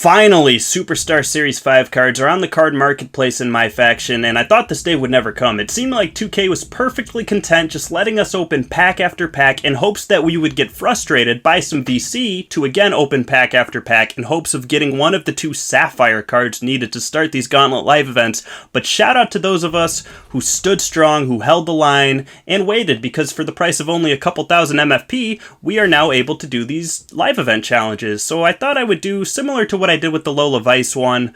Finally, Superstar Series 5 cards are on the card marketplace in MyFaction, and I thought this day would never come. It seemed like 2K was perfectly content just letting us open pack after pack in hopes that we would get frustrated, buy some VC to again open pack after pack in hopes of getting one of the 2 Sapphire cards needed to start these Gauntlet live events. But shout out to those of us who stood strong, who held the line, and waited, because for the price of only a couple thousand MFP, we are now able to do these live event challenges. So I thought I would do similar to what I did with the Lola Vice one,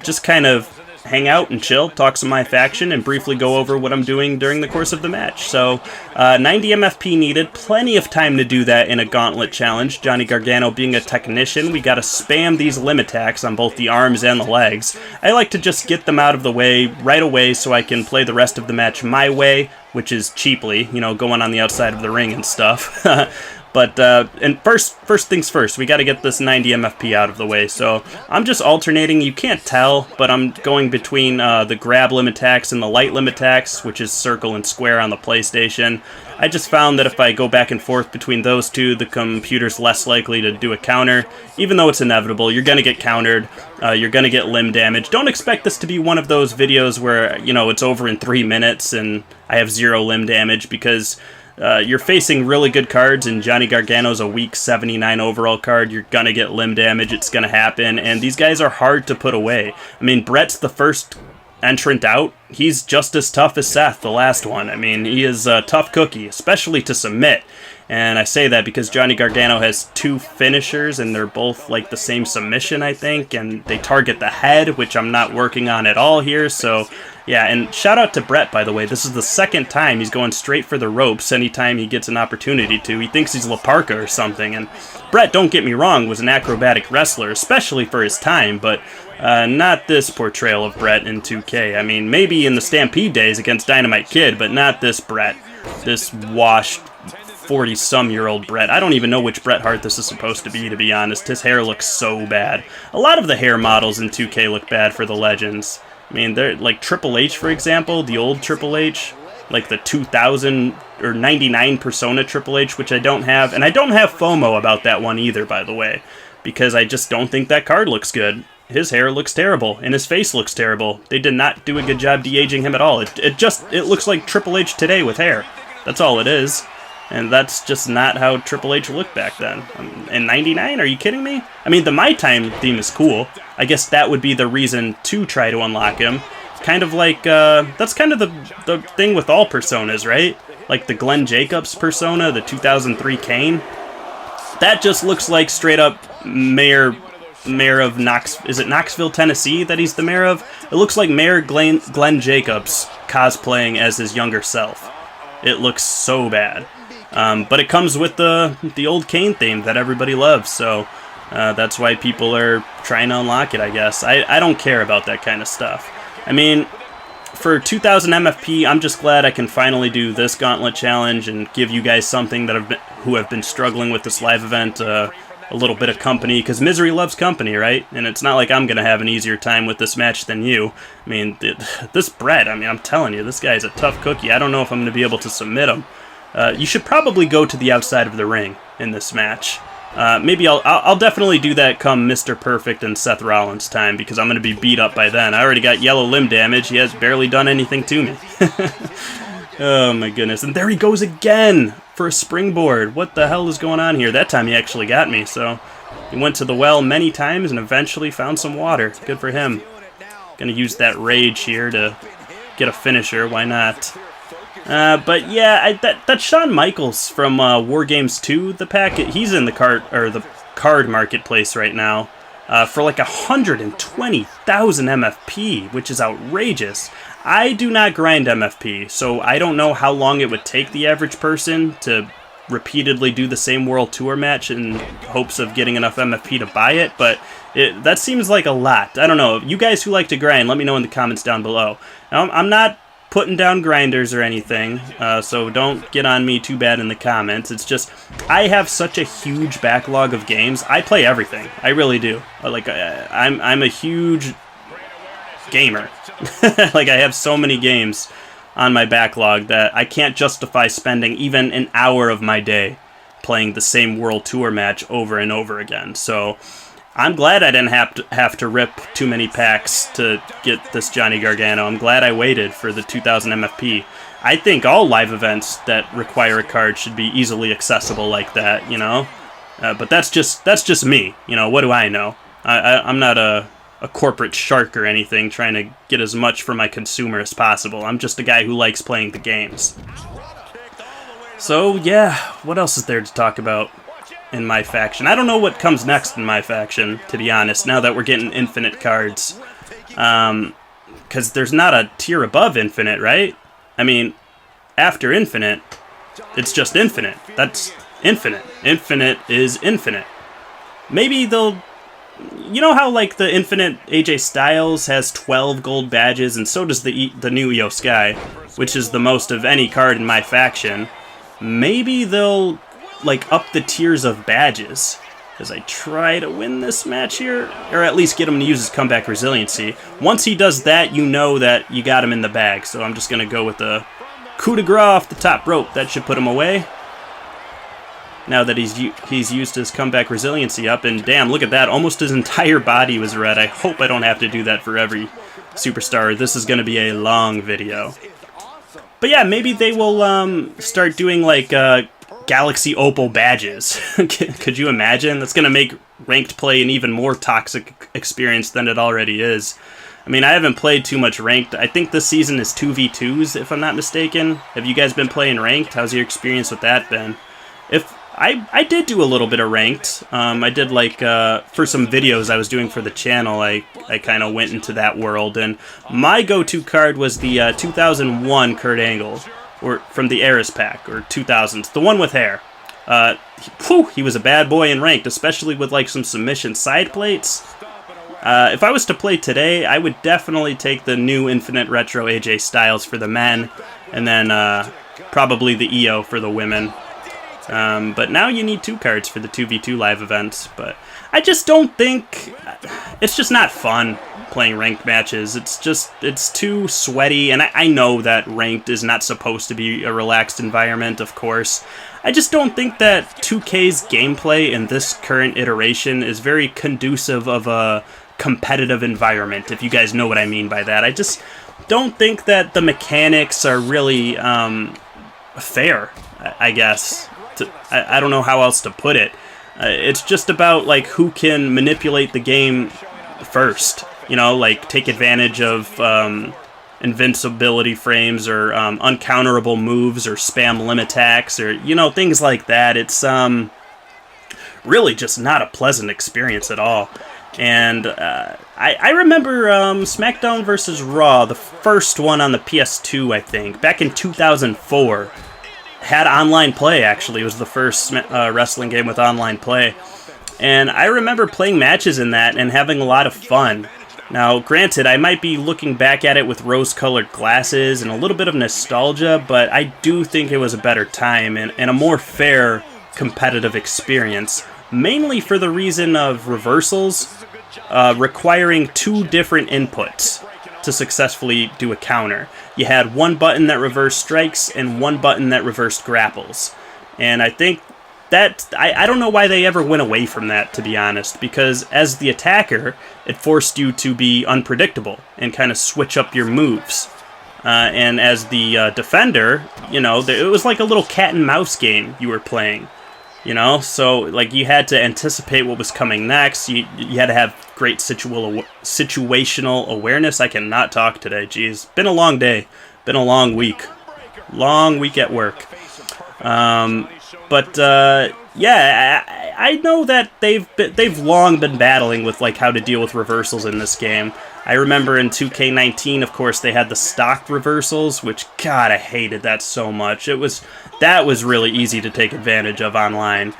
just kind of hang out and chill, talk some MyFaction, and briefly go over what I'm doing during the course of the match. So 90 MFP needed, plenty of time to do that in a Gauntlet challenge. Johnny Gargano being a technician, we gotta spam these limb attacks on both the arms and the legs. I like to just get them out of the way right away so I can play the rest of the match my way, which is cheaply, you know, going on the outside of the ring and stuff. But, and first things first, we got to get this 90 MFP out of the way. So I'm just alternating. You can't tell, but I'm going between the grab limb attacks and the light limb attacks, which is circle and square on the PlayStation. I just found that if I go back and forth between those two, the computer's less likely to do a counter. Even though it's inevitable, you're going to get countered. You're going to get limb damage. Don't expect this to be one of those videos where, you know, it's over in 3 minutes and I have 0 limb damage, because you're facing really good cards, and Johnny Gargano's a weak 79 overall card. You're going to get limb damage. It's going to happen, and these guys are hard to put away. I mean, Bret's the first entrant out. He's just as tough as Seth, the last one. I mean, he is a tough cookie, especially to submit. And I say that because Johnny Gargano has 2 finishers, and they're both like the same submission, I think, and they target the head, which I'm not working on at all here. So yeah, and shout out to Bret, by the way. This is the second time he's going straight for the ropes anytime he gets an opportunity to. He thinks he's La Parka or something. And Bret, don't get me wrong, was an acrobatic wrestler, especially for his time, but not this portrayal of Bret in 2K. I mean, maybe in the Stampede days against Dynamite Kid, but not this Bret. This washed 40-some-year-old Bret. I don't even know which Bret Hart this is supposed to be honest. His hair looks so bad. A lot of the hair models in 2K look bad for the Legends. I mean, they're like Triple H, for example, the old Triple H, like the 2000 or 99 Persona Triple H, which I don't have. And I don't have FOMO about that one either, by the way, because I just don't think that card looks good. His hair looks terrible, and his face looks terrible. They did not do a good job de-aging him at all. It looks like Triple H today with hair. That's all it is. And that's just not how Triple H looked back then. In 99? Are you kidding me? I mean, the My Time theme is cool. I guess that would be the reason to try to unlock him. Kind of like, that's kind of the thing with all Personas, right? Like the Glenn Jacobs Persona, the 2003 Kane. That just looks like straight up mayor of Knoxville, Tennessee that he's the mayor of? It looks like Mayor Glenn Jacobs cosplaying as his younger self. It looks so bad. But it comes with the old Kane theme that everybody loves, so that's why people are trying to unlock it, I guess. I don't care about that kind of stuff. I mean, for 2,000 MFP, I'm just glad I can finally do this Gauntlet challenge and give you guys something who have been struggling with this live event a little bit of company, because misery loves company, right? And it's not like I'm going to have an easier time with this match than you. I mean, this Bret, I mean, I'm telling you, this guy's a tough cookie. I don't know if I'm going to be able to submit him. You should probably go to the outside of the ring in this match. Maybe I'll definitely do that come Mr. Perfect and Seth Rollins time, because I'm going to be beat up by then. I already got yellow limb damage. He has barely done anything to me. Oh my goodness. And there he goes again for a springboard. What the hell is going on here? That time he actually got me, so he went to the well many times and eventually found some water. Good for him. Gonna use that rage here to get a finisher. Why not? But yeah, that's Shawn Michaels from War Games 2, the packet. He's in the card marketplace right now for like 120,000 MFP, which is outrageous. I do not grind MFP, so I don't know how long it would take the average person to repeatedly do the same World Tour match in hopes of getting enough MFP to buy it, but that seems like a lot. I don't know. You guys who like to grind, let me know in the comments down below. Now, I'm not putting down grinders or anything, so don't get on me too bad in the comments. It's just, I have such a huge backlog of games. I play everything. I really do. Like, I'm a huge gamer. Like, I have so many games on my backlog that I can't justify spending even an hour of my day playing the same World Tour match over and over again. So I'm glad I didn't have to rip too many packs to get this Johnny Gargano. I'm glad I waited for the 2000 MFP. I think all live events that require a card should be easily accessible like that, you know? But that's just me, you know, what do I know? I'm not a corporate shark or anything trying to get as much for my consumer as possible. I'm just a guy who likes playing the games. So, yeah, what else is there to talk about in MyFaction? I don't know what comes next in MyFaction, to be honest, now that we're getting infinite cards. Because there's not a tier above infinite, right? I mean, after infinite, it's just infinite. That's infinite. Infinite is infinite. Maybe they'll... You know how, like, the infinite AJ Styles has 12 gold badges, and so does the new Io Sky, which is the most of any card in MyFaction. Maybe they'll, like, up the tiers of badges as I try to win this match here, or at least get him to use his comeback resiliency. Once he does that, you know that you got him in the bag, so I'm just going to go with the coup de grace off the top rope. That should put him away. Now that he's used his comeback resiliency up, and damn, look at that, almost his entire body was red. I hope I don't have to do that for every superstar. This is going to be a long video. But yeah, maybe they will start doing like Galaxy Opal badges. Could you imagine? That's going to make ranked play an even more toxic experience than it already is. I mean, I haven't played too much ranked. I think this season is 2v2s, if I'm not mistaken. Have you guys been playing ranked? How's your experience with that been? I did do a little bit of ranked. I did, like, for some videos I was doing for the channel, I kind of went into that world, and my go-to card was the 2001 Kurt Angle, or from the Eras pack, or 2000s, the one with hair. He was a bad boy in ranked, especially with, like, some submission side plates. If I was to play today, I would definitely take the new Infinite Retro AJ Styles for the men, and then probably the EO for the women. But now you need 2 cards for the 2v2 live events, but I just don't think... It's just not fun playing ranked matches. It's too sweaty, and I know that ranked is not supposed to be a relaxed environment, of course. I just don't think that 2K's gameplay in this current iteration is very conducive of a competitive environment, if you guys know what I mean by that. I just don't think that the mechanics are really fair, I guess. I don't know how else to put it. It's just about, like, who can manipulate the game first. You know, like, take advantage of invincibility frames or uncounterable moves or spam limb attacks or, you know, things like that. It's really just not a pleasant experience at all. And I remember SmackDown vs. Raw, the first one on the PS2, I think, back in 2004. Had online play, actually. It was the first wrestling game with online play. And I remember playing matches in that and having a lot of fun. Now, granted, I might be looking back at it with rose-colored glasses and a little bit of nostalgia, but I do think it was a better time and a more fair competitive experience, mainly for the reason of reversals requiring 2 different inputs to successfully do a counter. You had 1 button that reversed strikes and 1 button that reversed grapples. And I think that, I don't know why they ever went away from that, to be honest, because as the attacker, it forced you to be unpredictable and kind of switch up your moves. And as the defender, you know, it was like a little cat and mouse game you were playing. You know, so, like, you had to anticipate what was coming next. You had to have great situational awareness. I cannot talk today, jeez. Been a long day. Been a long week. Long week at work. Yeah, I know that they've long been battling with, like, how to deal with reversals in this game. I remember in 2K19, of course, they had the stock reversals, which, God, I hated that so much. That was really easy to take advantage of online.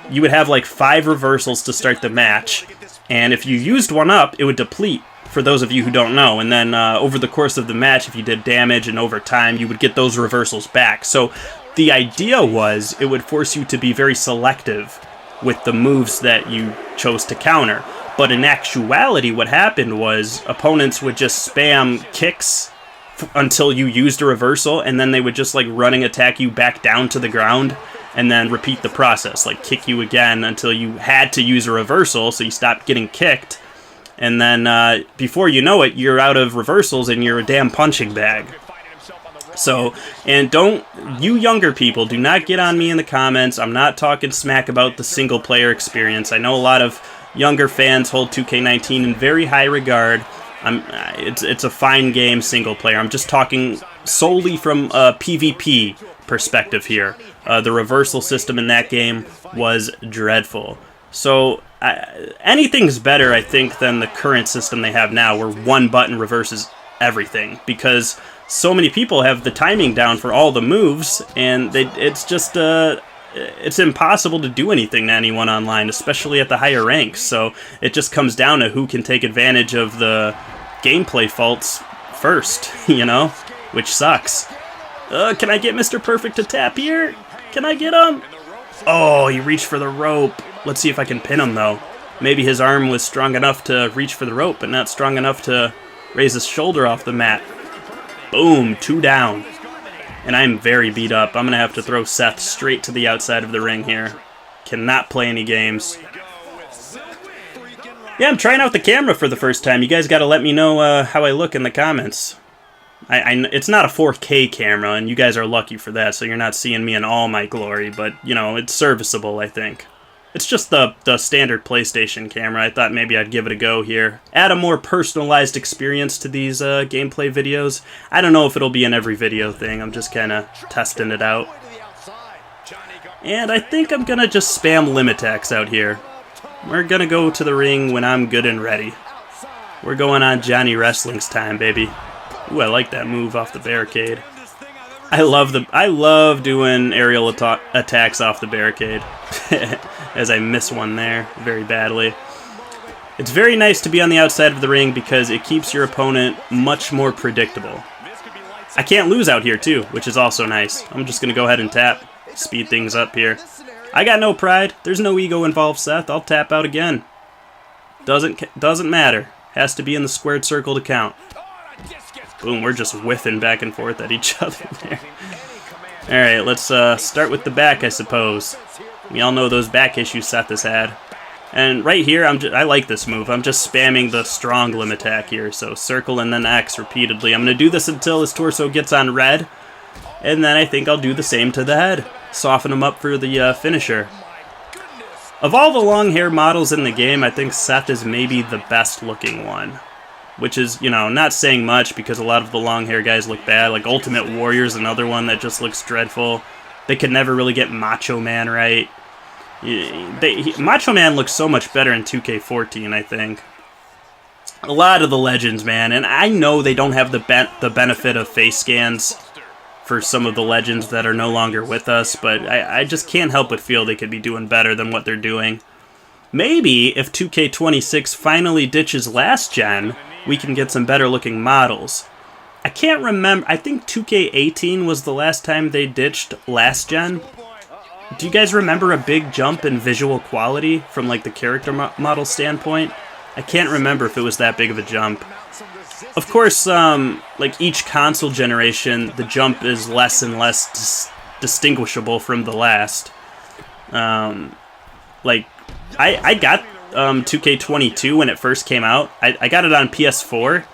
You would have like 5 reversals to start the match, and if you used one up, it would deplete, for those of you who don't know. And then over the course of the match, if you did damage and over time, you would get those reversals back. So the idea was it would force you to be very selective with the moves that you chose to counter. But in actuality, what happened was opponents would just spam kicks until you used a reversal, and then they would just like running attack you back down to the ground, and then repeat the process, like kick you again until you had to use a reversal, so you stopped getting kicked. And then before you know it, you're out of reversals and you're a damn punching bag. So, and you younger people, do not get on me in the comments. I'm not talking smack about the single player experience. I know a lot of younger fans hold 2K19 in very high regard. It's a fine game single player. I'm just talking solely from a PvP perspective here. The reversal system in that game was dreadful. So anything's better, I think, than the current system they have now, where one button reverses everything, because so many people have the timing down for all the moves, and it's just it's impossible to do anything to anyone online, especially at the higher ranks. So it just comes down to who can take advantage of the gameplay faults first, you know, which sucks. Can I get Mr. Perfect to tap here? Can I get him? Oh, he reached for the rope. Let's see if I can pin him, though. Maybe his arm was strong enough to reach for the rope, but not strong enough to raise his shoulder off the mat. Boom, 2 down. And I'm very beat up. I'm going to have to throw Seth straight to the outside of the ring here. Cannot play any games. Yeah, I'm trying out the camera for the first time. You guys got to let me know how I look in the comments. It's not a 4K camera, and you guys are lucky for that, so you're not seeing me in all my glory, but, you know, it's serviceable, I think. It's just the standard PlayStation camera. I thought maybe I'd give it a go here. Add a more personalized experience to these gameplay videos. I don't know if it'll be an every video thing. I'm just kind of testing it out. And I think I'm going to just spam Limitax out here. We're going to go to the ring when I'm good and ready. We're going on Johnny Wrestling's time, baby. Ooh, I like that move off the barricade. I love doing aerial attacks off the barricade. As I miss one there very badly. It's very nice to be on the outside of the ring because it keeps your opponent much more predictable. I can't lose out here too, which is also nice. I'm just going to go ahead and tap. Speed things up here. I got no pride. There's no ego involved, Seth. I'll tap out again. Doesn't matter. Has to be in the squared circle to count. Boom, we're just whiffing back and forth at each other there. Alright, let's start with the back, I suppose. We all know those back issues Seth has had. And right here, I like this move. I'm just spamming the strong limb attack here. So circle and then X repeatedly. I'm going to do this until his torso gets on red. And then I think I'll do the same to the head. Soften him up for the finisher. Of all the long hair models in the game, I think Seth is maybe the best looking one. Which is, you know, not saying much because a lot of the long hair guys look bad. Like Ultimate Warrior's another one that just looks dreadful. They could never really get Macho Man right. Macho Man looks so much better in 2K14, I think. A lot of the legends, man, and I know they don't have the benefit of face scans for some of the legends that are no longer with us, but I just can't help but feel they could be doing better than what they're doing. Maybe if 2K26 finally ditches last gen, we can get some better looking models. I can't remember. I think 2K18 was the last time they ditched last gen. Do you guys remember a big jump in visual quality from like the character model standpoint? I can't remember if it was that big of a jump. Of course, like each console generation, the jump is less and less distinguishable from the last. Like, I got 2K22 when it first came out. I got it on PS4,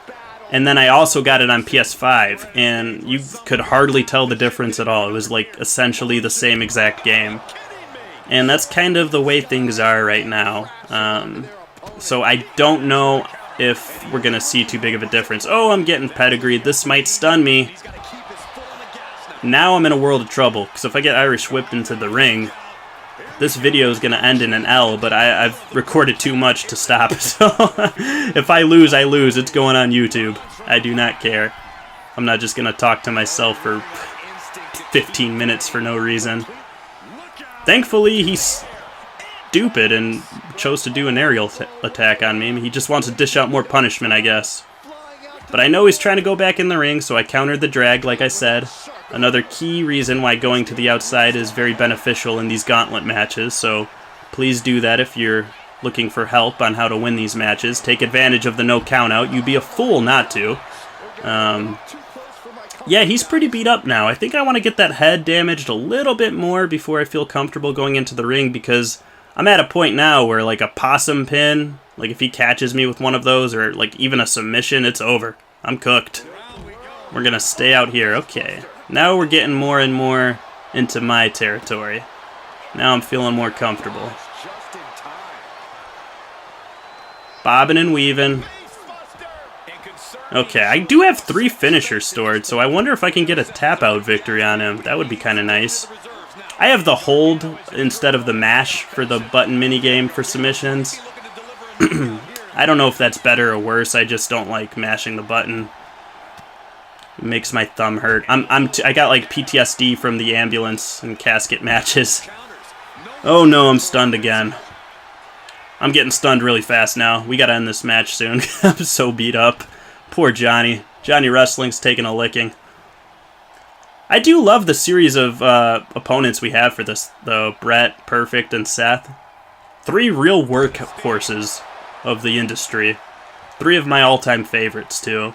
and then I also got it on PS5, and you could hardly tell the difference at all. It was like essentially the same exact game. And that's kind of the way things are right now. So I don't know if we're going to see too big of a difference. Oh, I'm getting pedigreed. This might stun me. Now I'm in a world of trouble, because if I get Irish whipped into the ring, this video is going to end in an L, but I've recorded too much to stop. So if I lose, I lose. It's going on YouTube. I do not care. I'm not just going to talk to myself for 15 minutes for no reason. Thankfully, he's stupid and chose to do an aerial attack on me. He just wants to dish out more punishment, I guess. But I know he's trying to go back in the ring, so I countered the drag, like I said. Another key reason why going to the outside is very beneficial in these Gauntlet matches, so please do that if you're looking for help on how to win these matches. Take advantage of the no countout. You'd be a fool not to. Yeah, he's pretty beat up now. I think I want to get that head damaged a little bit more before I feel comfortable going into the ring, because I'm at a point now where, like, a possum pin, like, if he catches me with one of those, or, like, even a submission, it's over. I'm cooked. We're going to stay out here. Okay. Now we're getting more and more into my territory. Now I'm feeling more comfortable. Bobbing and weaving. Okay, I do have 3 finishers stored, so I wonder if I can get a tap-out victory on him. That would be kind of nice. I have the hold instead of the mash for the button minigame for submissions. I don't know if that's better or worse. I just don't like mashing the button. It makes my thumb hurt. I got like PTSD from the ambulance and casket matches. Oh no, I'm stunned again. I'm getting stunned really fast now. We gotta end this match soon. I'm so beat up. Poor Johnny. Johnny Wrestling's taking a licking. I do love the series of opponents we have for this, though. Bret, Perfect, and Seth. 3 real workhorses of the industry. 3 of my all-time favorites, too.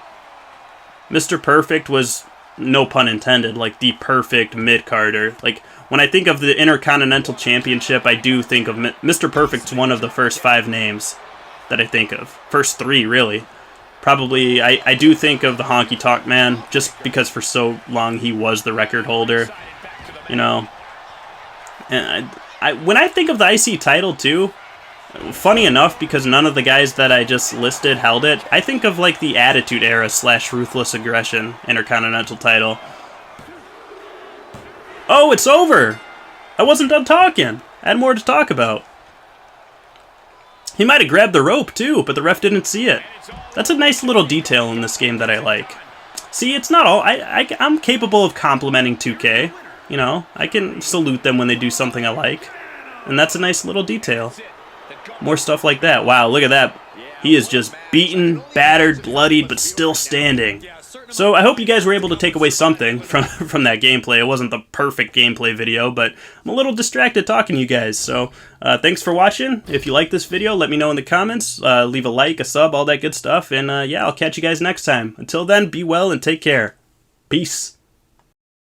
Mr. Perfect was, no pun intended, like the perfect mid-carder. Like, when I think of the Intercontinental Championship, I do think of Mr. Perfect's one of the first 5 names that I think of. First 3, really. Probably, I do think of the Honky Tonk Man, just because for so long he was the record holder, you know. And when I think of the IC title, too, funny enough, because none of the guys that I just listed held it, I think of, like, the Attitude Era / Ruthless Aggression Intercontinental title. Oh, it's over! I wasn't done talking. I had more to talk about. He might have grabbed the rope, too, but the ref didn't see it. That's a nice little detail in this game that I like. See, it's not all... I'm capable of complimenting 2K. You know, I can salute them when they do something I like. And that's a nice little detail. More stuff like that. Wow, look at that. He is just beaten, battered, bloodied, but still standing. So I hope you guys were able to take away something from that gameplay. It wasn't the perfect gameplay video, but I'm a little distracted talking to you guys. So thanks for watching. If you like this video, let me know in the comments. Leave a like, a sub, all that good stuff. And yeah, I'll catch you guys next time. Until then, be well and take care. Peace.